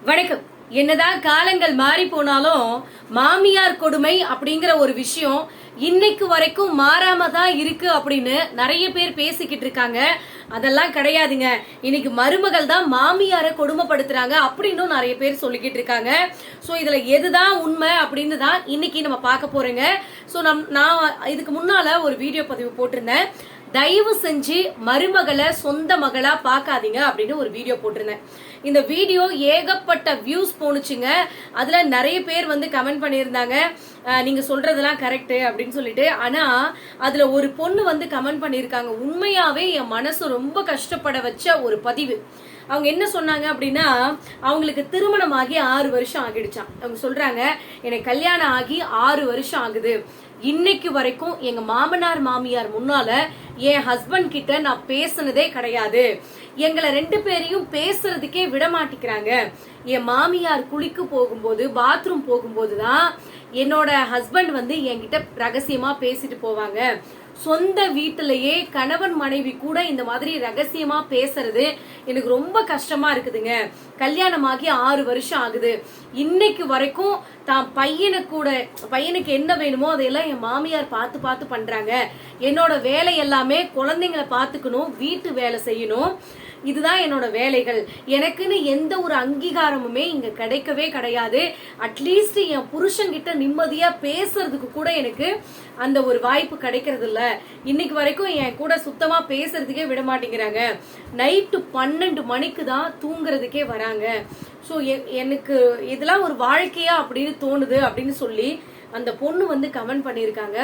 வணக்கம். என்னதான் காலங்கள் மாறி போனாலும் மாமியார் கொடுமை அப்படிங்கிற ஒரு விஷயம் இன்னைக்கு வரைக்கும் மாறாம தான் இருக்கு அப்படின்னு நிறைய பேர் பேசிக்கிட்டு இருக்காங்க. அதெல்லாம் கிடையாதுங்க. இன்னைக்கு மருமகள் தான் மாமியாரை கொடுமைப்படுத்துறாங்க அப்படின்னு நிறைய பேர் சொல்லிக்கிட்டு இருக்காங்க. சோ இதுல எதுதான் உண்மை அப்படின்னு தான் இன்னைக்கு நம்ம பார்க்க போறோங்க. சோ நான் இதுக்கு முன்னால ஒரு வீடியோ பதிவு போட்டிருந்தேன். தயவு செஞ்சு மருமகளை சொந்த மகளா பாக்காதீங்க அப்படின்னு ஒரு வீடியோ போட்டிருந்தேன். இந்த வீடியோ ஏகப்பட்ட வியூஸ் போனுச்சுங்க. அதுல நிறைய பேர் வந்து கமெண்ட் பண்ணியிருந்தாங்க, நீங்க சொல்றதெல்லாம் கரெக்ட் அப்படின்னு சொல்லிட்டு. ஆனா அதுல ஒரு பொண்ணு வந்து கமெண்ட் பண்ணிருக்காங்க, உண்மையாவே என் மனசு ரொம்ப கஷ்டப்பட வச்ச ஒரு பதிவு. அவங்க என்ன சொன்னாங்க அப்படின்னா, அவங்களுக்கு திருமணம் ஆகி 6 வருஷம் ஆகிடுச்சான். அவங்க சொல்றாங்க, எனக்கு கல்யாணம் ஆகி 6 வருஷம் ஆகுது, இன்னைக்கு வரைக்கும் எங்க மாமனார் மாமியார் முன்னால என் ஹஸ்பண்ட் கிட்ட நான் பேசுனதே கிடையாது. எங்களை 2 பேரையும் பேசுறதுக்கே விட மாட்டேங்கிறாங்க. என் மாமியார் குளிக்கு போகும்போது பாத்ரூம் போகும்போதுதான் என்னோட ஹஸ்பண்ட் வந்து என்கிட்ட ரகசியமா பேசிட்டு போவாங்க. சொந்த வீட்டிலேயே கணவன் மனைவி கூட இந்த மாதிரி ரகசியமா பேசுறது எனக்கு ரொம்ப கஷ்டமா இருக்குதுங்க. கல்யாணமாகி 6 வருஷம் ஆகுது, இன்னைக்கு வரைக்கும் தான் பையனுக்கு என்ன வேணுமோ அதையெல்லாம் என் மாமியார் பார்த்து பார்த்து பண்றாங்க. என்னோட வேலை எல்லாமே குழந்தைங்களை பாத்துக்கணும், வீட்டு வேலை செய்யணும், இதுதான் என்னோட வேலைகள். எனக்குன்னு எந்த ஒரு அங்கீகாரமுமே இங்க கிடைக்கவே கிடையாது. அட்லீஸ்ட் என் புருஷன்கிட்ட நிம்மதியா பேசுறதுக்கு கூட எனக்கு அந்த ஒரு வாய்ப்பு கிடைக்கிறது இல்ல. இன்னைக்கு வரைக்கும் என் கூட சுத்தமா பேசுறதுக்கே விட மாட்டேங்கிறாங்க. நைட்டு 12 மணிக்கு தான் தூங்குறதுக்கே வராங்க. சோ எனக்கு இதெல்லாம் ஒரு வாழ்க்கையா அப்படின்னு தோணுது அப்படின்னு சொல்லி அந்த பொண்ணு வந்து கமெண்ட் பண்ணிருக்காங்க.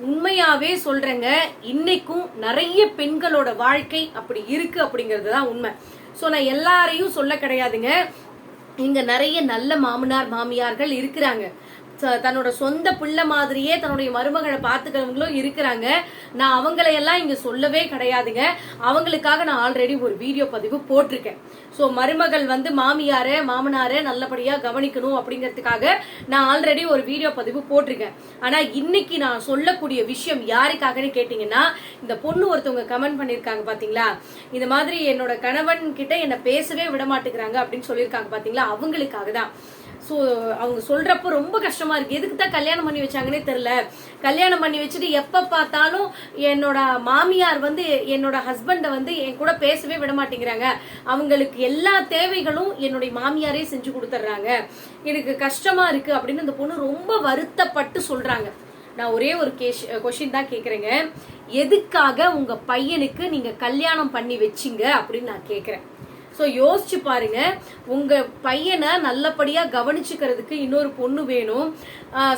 உண்மையாவே சொல்றேங்க, இன்னைக்கும் நிறைய பெண்களோட வாழ்க்கை அப்படி இருக்கு அப்படிங்கிறது தான் உண்மை. சோ நான் எல்லாரையும் சொல்ல கிடையாதுங்க. இங்க நிறைய நல்ல மாமனார் மாமியார்கள் இருக்கிறாங்க. தன்னோட சொந்த பிள்ளை மாதிரியே தன்னுடைய மருமகளை பாத்துக்கிறவங்களும் இருக்கிறாங்க. நான் அவங்களையெல்லாம் இங்க சொல்லவே கிடையாதுங்க. அவங்களுக்காக நான் ஆல்ரெடி ஒரு வீடியோ பதிவு போட்டிருக்கேன். சோ மருமகள் வந்து மாமனார நல்லபடியா கவனிக்கணும் அப்படிங்கறதுக்காக நான் ஆல்ரெடி ஒரு வீடியோ பதிவு போட்டிருக்கேன். ஆனா இன்னைக்கு நான் சொல்லக்கூடிய விஷயம் யாருக்காகன்னு கேட்டீங்கன்னா, இந்த பொண்ணு ஒருத்தவங்க கமெண்ட் பண்ணிருக்காங்க பாத்தீங்களா, இந்த மாதிரி என்னோட கணவன் கிட்ட என்ன பேசவே விட மாட்டேங்கிறாங்க அப்படின்னு சொல்லியிருக்காங்க பாத்தீங்களா, அவங்களுக்காக தான். சோ அவங்க சொல்றப்ப ரொம்ப கஷ்டமா இருக்கு. எதுக்கு தான் கல்யாணம் பண்ணி வச்சாங்கன்னே தெரியல. கல்யாணம் பண்ணி வச்சுட்டு எப்ப பார்த்தாலும் என்னோட மாமியார் வந்து என்னோட ஹஸ்பண்ட வந்து என் கூட பேசவே விட மாட்டேங்கிறாங்க. அவங்களுக்கு எல்லா தேவைகளும் என்னுடைய மாமியாரே செஞ்சு கொடுத்துட்றாங்க. எனக்கு கஷ்டமா இருக்கு அப்படின்னு இந்த பொண்ணு ரொம்ப வருத்தப்பட்டு சொல்றாங்க. நான் ஒரே ஒரு கொஸ்டின் தான் கேக்குறேங்க, எதுக்காக உங்க பையனுக்கு நீங்க கல்யாணம் பண்ணி வச்சீங்க அப்படின்னு நான் கேக்குறேன். சோ யோசிச்சு பாருங்க, உங்க பையனை நல்லபடியா கவனிச்சுக்கிறதுக்கு இன்னொரு பொண்ணு வேணும்,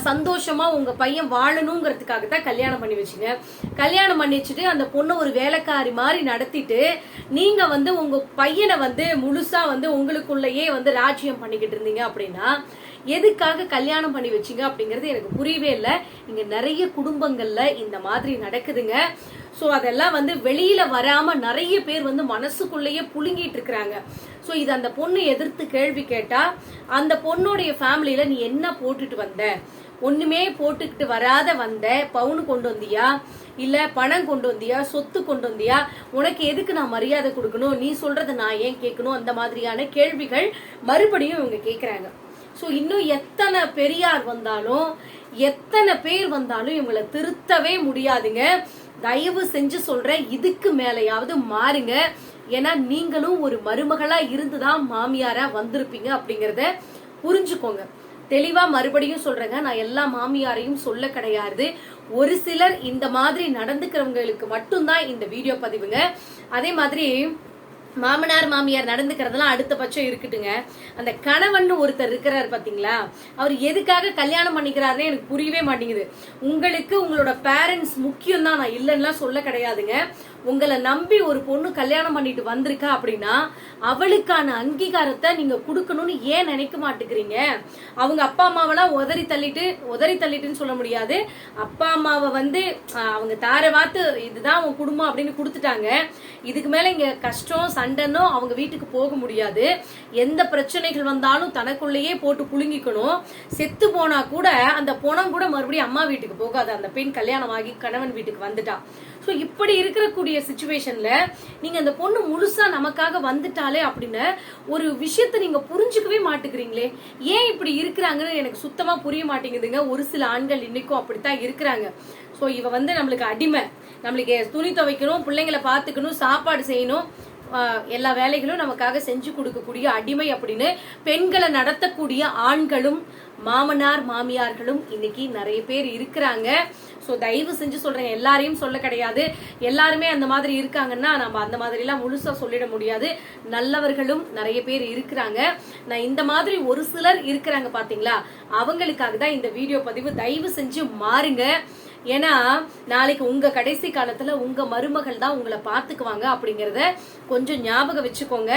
சந்தோஷமா உங்க பையன் வாழணுங்கிறதுக்காக தான் கல்யாணம் பண்ணி வச்சுங்க. கல்யாணம் பண்ணி வச்சுட்டு அந்த பொண்ணை ஒரு வேலைக்காரி மாதிரி நடத்திட்டு நீங்க வந்து உங்க பையனை வந்து முழுசா வந்து உங்களுக்குள்ளேயே வந்து ராஜ்யம் பண்ணிக்கிட்டு இருந்தீங்க அப்படின்னா எதுக்காக கல்யாணம் பண்ணி வச்சீங்க அப்படிங்கறது எனக்கு புரியவே இல்லை. இங்க நிறைய குடும்பங்கள்ல இந்த மாதிரி நடக்குதுங்க. சோ அதெல்லாம் வந்து வெளியில வராம நிறைய பேர் வந்து மனசுக்குள்ளேயே புழுங்கிட்டு இருக்கிறாங்க. சோ இது அந்த பொண்ணு எதிர்த்து கேள்வி கேட்டா, அந்த பொண்ணுடைய ஃபேமிலியில நீ என்ன போட்டுட்டு வந்த, ஒண்ணுமே போட்டுக்கிட்டு வராத வந்த, பவுன் கொண்டு வந்தியா, இல்ல பணம் கொண்டு வந்தியா, சொத்து கொண்டு வந்தியா, உனக்கு எதுக்கு நான் மரியாதை கொடுக்கணும், நீ சொல்றத நான் ஏன் கேட்கணும், அந்த மாதிரியான கேள்விகள் மறுபடியும் இவங்க கேக்குறாங்க. சோ இன்னும் எத்தனை பெரியார் வந்தாலும் எத்தனை பேர் வந்தாலும் இவங்களை திருத்தவே முடியாதுங்க. தயவு செஞ்சு சொல்றேன், இதுக்கு மேலையாவது மாறுங்க. ஏன்னா நீங்களும் ஒரு மருமகளா இருந்துதான் மாமியாரா வந்திருப்பீங்க அப்படிங்கறத புரிஞ்சுக்கோங்க. தெளிவா மறுபடியும் சொல்றேங்க, நான் எல்லா மாமியாரையும் சொல்ல கிடையாது. ஒரு சிலர் இந்த மாதிரி நடந்துக்கிறவங்களுக்கு மட்டும்தான் இந்த வீடியோ பதிவுங்க. அதே மாதிரி மாமனார் மாமியார் நடந்துக்கிறதெல்லாம் அடுத்த பட்சம் இருக்கட்டுங்க. அந்த கணவன் ஒருத்தர் இருக்கிறார் பாத்தீங்களா, அவர் எதுக்காக கல்யாணம் பண்ணிக்கிறாருன்னு எனக்கு புரியவே மாட்டேங்குது. உங்களுக்கு உங்களோட பேரண்ட்ஸ் முக்கியம் தான், நான் இல்லைன்னா சொல்ல கிடையாதுங்க. உங்களை நம்பி ஒரு பொண்ணு கல்யாணம் பண்ணிட்டு வந்திருக்கா அப்படின்னா அவளுக்கான அங்கீகாரத்தை நீங்க கொடுக்கணும்னு ஏன் நினைக்க மாட்டேங்கிறீங்க? அவங்க அப்பா அம்மாவெல்லாம் உதறி தள்ளிட்டுன்னு சொல்ல முடியாது. அப்பா அம்மாவை வந்து அவங்க தார வாத்து இதுதான் அவங்க குடும்பம் அப்படின்னு கொடுத்துட்டாங்க. இதுக்கு மேல இங்க கஷ்டம் சண்டைன்னு அவங்க வீட்டுக்கு போக முடியாது. எந்த பிரச்சனைகள் வந்தாலும் தனக்குள்ளேயே போட்டு புழுங்கிக்கணும். செத்து போனா கூட அந்த பொணம் கூட மறுபடியும் அம்மா வீட்டுக்கு போகாது. அந்த பெண் கல்யாணம் ஆகி கணவன் வீட்டுக்கு வந்துட்டா. ஸோ இப்படி இருக்கக்கூடிய சுச்சுவேஷன்ல நீங்க அந்த பொண்ணு முழுசா நமக்காக வந்துட்டாலே அப்படின்னு ஒரு விஷயத்த நீங்க புரிஞ்சுக்கவே மாட்டேங்கிறீங்களே. ஏன் இப்படி இருக்கிறாங்கன்னு எனக்கு சுத்தமா புரிய மாட்டேங்குதுங்க. ஒரு சில ஆண்கள் இன்னைக்கும் அப்படித்தான் இருக்கிறாங்க. ஸோ இவ வந்து நம்மளுக்கு அடிமை, நம்மளுக்கு துணி துவைக்கணும், பிள்ளைங்களை பார்த்துக்கணும், சாப்பாடு செய்யணும், எல்லா வேலைகளும் நமக்காக செஞ்சு கொடுக்கக்கூடிய அடிமை அப்படின்னு பெண்களை நடத்தக்கூடிய ஆண்களும் மாமனார் மாமியார்களும் இன்னைக்கு நிறைய பேர் இருக்கிறாங்க. ஸோ தயவு செஞ்சு சொல்றேன், எல்லாரையும் சொல்ல கிடையாது, எல்லாருமே அந்த மாதிரி இருக்காங்கன்னா நம்ம அந்த மாதிரி எல்லாம் முழுசா சொல்லிட முடியாது. நல்லவர்களும் நிறைய பேர் இருக்கிறாங்க. நான் இந்த மாதிரி ஒரு சிலர் இருக்கிறாங்க பாத்தீங்களா, அவங்களுக்காக தான் இந்த வீடியோ பதிவு. தயவு செஞ்சு மாறுங்க. ஏன்னா நாளைக்கு உங்க கடைசி காலத்துல உங்க மருமகள் தான் உங்களை பாத்துக்குவாங்க அப்படிங்கறத கொஞ்சம் ஞாபகம் வச்சுக்கோங்க.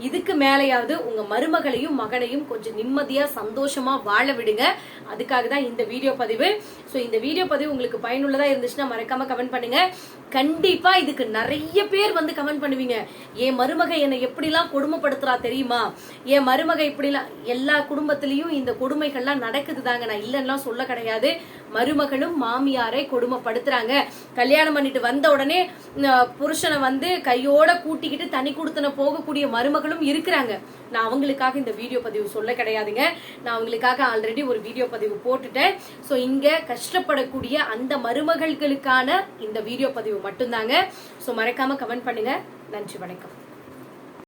இதுக்கு மேலையாவது உங்க மருமகளையும் மகனையும் கொஞ்சம் நிம்மதியா சந்தோஷமா வாழ விடுங்க. அதுக்காக தான் இந்த வீடியோ பதிவு. சோ இந்த வீடியோ பதிவு உங்களுக்கு பயனுள்ளதா இருந்துச்சுன்னா மறக்காம கமெண்ட் பண்ணுங்க. கண்டிப்பா இதுக்கு நிறைய பேர் வந்து கமெண்ட் பண்ணுவீங்க, என் மருமக என்னை எப்படிலாம் கொடுமைப்படுத்துறா தெரியுமா, என் மருமக இப்படிலாம். எல்லா குடும்பத்திலயும் இந்த கொடுமைகள்லாம் நடக்குது தாங்க, நான் இல்லைன்னா சொல்ல கிடையாது. மருமகளும் மாமியாரை கொடுமைப்படுத்துறாங்க. கல்யாணம் பண்ணிட்டு வந்த உடனே புருஷனை வந்து கையோட கூட்டிக்கிட்டு தனி கொடுத்தன போகக்கூடிய மருமகளும் இருக்கிறாங்க. நான் அவங்களுக்காக இந்த வீடியோ பதிவு சொல்ல கிடையாதுங்க. நான் அவங்களுக்காக ஆல்ரெடி ஒரு வீடியோ பதிவு போட்டுட்டேன். சோ இங்க கஷ்டப்படக்கூடிய அந்த மருமகளுக்கான இந்த வீடியோ பதிவு மட்டும்தாங்க. சோ மறக்காம கமெண்ட் பண்ணுங்க. நன்றி, வணக்கம்.